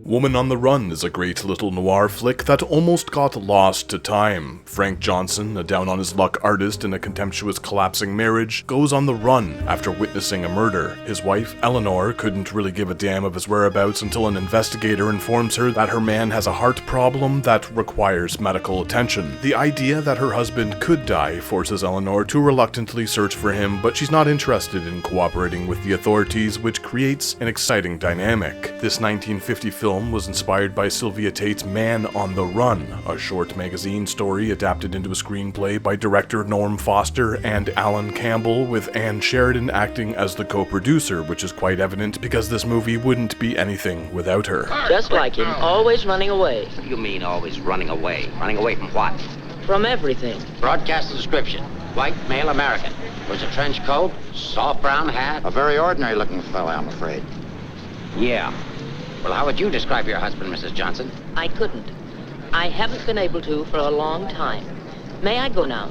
Woman on the Run is a great little noir flick that almost got lost to time. Frank Johnson, a down-on-his-luck artist in a contemptuous collapsing marriage, goes on the run after witnessing a murder. His wife, Eleanor, couldn't really give a damn of his whereabouts until an investigator informs her that her man has a heart problem that requires medical attention. The idea that her husband could die forces Eleanor to reluctantly search for him, but she's not interested in cooperating with the authorities, which creates an exciting dynamic. This 1950 film was inspired by Sylvia Tate's Man on the Run, a short magazine story adapted into a screenplay by director Norm Foster and Alan Campbell, with Sheridan acting as the co-producer, which is quite evident because this movie wouldn't be anything without her. Just like him, always running away. What do you mean always running away? Running away from what? From everything. Broadcast description. White, male, American. Was a trench coat, soft brown hat. A very ordinary looking fellow, I'm afraid. Yeah. Well, how would you describe your husband, Mrs. Johnson? I couldn't. I haven't been able to for a long time. May I go now?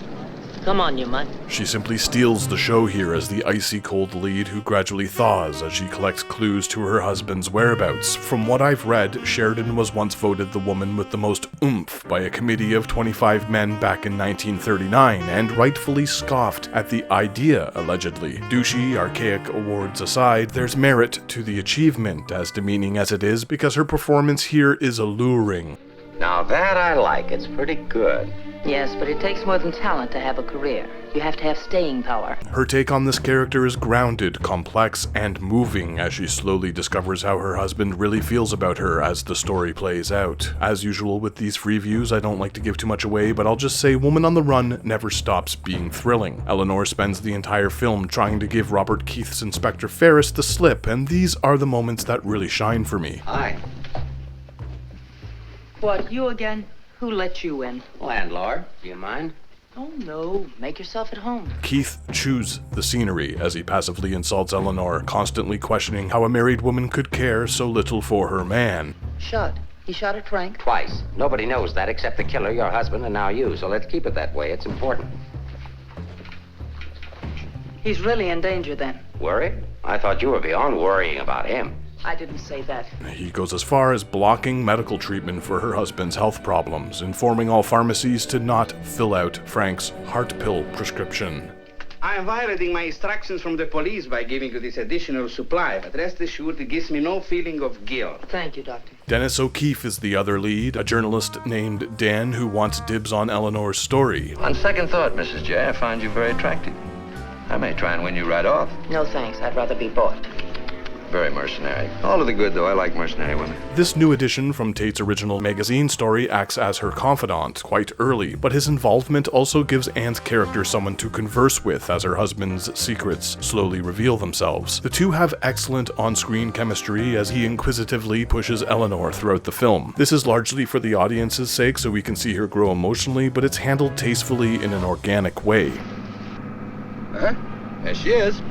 Come on, you mutt. She simply steals the show here as the icy cold lead who gradually thaws as she collects clues to her husband's whereabouts. From what I've read, Sheridan was once voted the woman with the most oomph by a committee of 25 men back in 1939, and rightfully scoffed at the idea, allegedly. Douchey, archaic awards aside, there's merit to the achievement, as demeaning as it is, because her performance here is alluring. Now that I like. It's pretty good. Yes, but it takes more than talent to have a career. You have to have staying power. Her take on this character is grounded, complex, and moving as she slowly discovers how her husband really feels about her as the story plays out. As usual with these free views, I don't like to give too much away, but I'll just say Woman on the Run never stops being thrilling. Eleanor spends the entire film trying to give Robert Keith's Inspector Ferris the slip, and these are the moments that really shine for me. Hi. What, you again? Who let you in? Landlord, do you mind? Oh, no. Make yourself at home. Keith chews the scenery as he passively insults Eleanor, constantly questioning how a married woman could care so little for her man. Shot. He shot at Frank? Twice. Nobody knows that except the killer, your husband, and now you. So let's keep it that way. It's important. He's really in danger then. Worried? I thought you were beyond worrying about him. I didn't say that. He goes as far as blocking medical treatment for her husband's health problems, informing all pharmacies to not fill out Frank's heart pill prescription. I am violating my instructions from the police by giving you this additional supply, but rest assured it gives me no feeling of guilt. Thank you, Doctor. Dennis O'Keefe is the other lead, a journalist named Dan who wants dibs on Eleanor's story. On second thought, Mrs. J, I find you very attractive. I may try and win you right off. No thanks. I'd rather be bought. Very mercenary. All of the good, though. I like mercenary women. This new edition from Tate's original magazine story acts as her confidant quite early, but his involvement also gives Anne's character someone to converse with as her husband's secrets slowly reveal themselves. The two have excellent on-screen chemistry as he inquisitively pushes Eleanor throughout the film. This is largely for the audience's sake so we can see her grow emotionally, but it's handled tastefully in an organic way. Huh? There she is.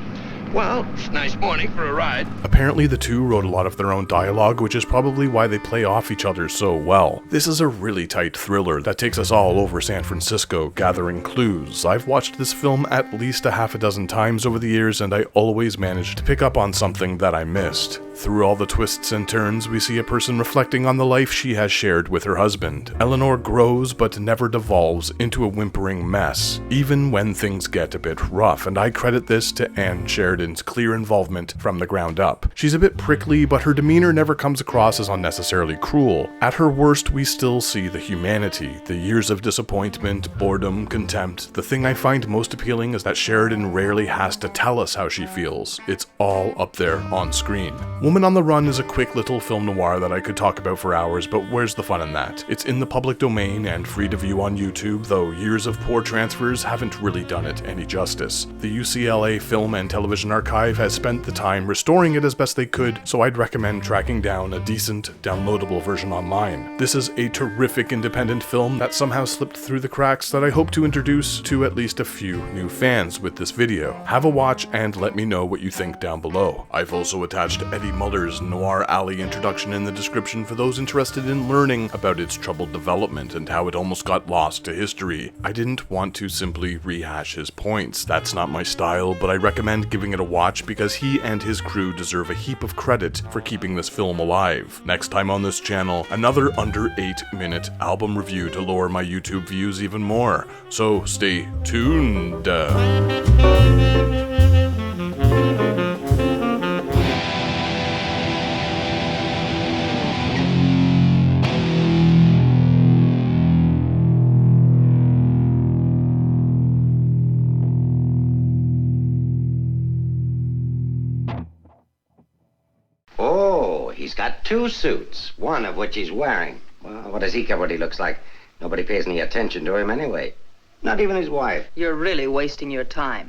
Well, it's a nice morning for a ride. Apparently the two wrote a lot of their own dialogue, which is probably why they play off each other so well. This is a really tight thriller that takes us all over San Francisco gathering clues. I've watched this film at least a half a dozen times over the years, and I always manage to pick up on something that I missed. Through all the twists and turns, we see a person reflecting on the life she has shared with her husband. Eleanor grows but never devolves into a whimpering mess, even when things get a bit rough, and I credit this to Anne Sheridan's clear involvement from the ground up. She's a bit prickly, but her demeanor never comes across as unnecessarily cruel. At her worst, we still see the humanity, the years of disappointment, boredom, contempt. The thing I find most appealing is that Sheridan rarely has to tell us how she feels. It's all up there on screen. Woman on the Run is a quick little film noir that I could talk about for hours, but where's the fun in that? It's in the public domain and free to view on YouTube, though years of poor transfers haven't really done it any justice. The UCLA Film and Television Archive has spent the time restoring it as best they could, so I'd recommend tracking down a decent, downloadable version online. This is a terrific independent film that somehow slipped through the cracks that I hope to introduce to at least a few new fans with this video. Have a watch and let me know what you think down below. I've also attached Eddy Muller's Noir Alley introduction in the description for those interested in learning about its troubled development and how it almost got lost to history. I didn't want to simply rehash his points, that's not my style, but I recommend giving it a watch because he and his crew deserve a heap of credit for keeping this film alive. Next time on this channel, another under 8-minute album review to lower my YouTube views even more, so stay tuned. Oh, he's got 2 suits, one of which he's wearing. Well, what does he care what he looks like? Nobody pays any attention to him anyway. Not even his wife. You're really wasting your time.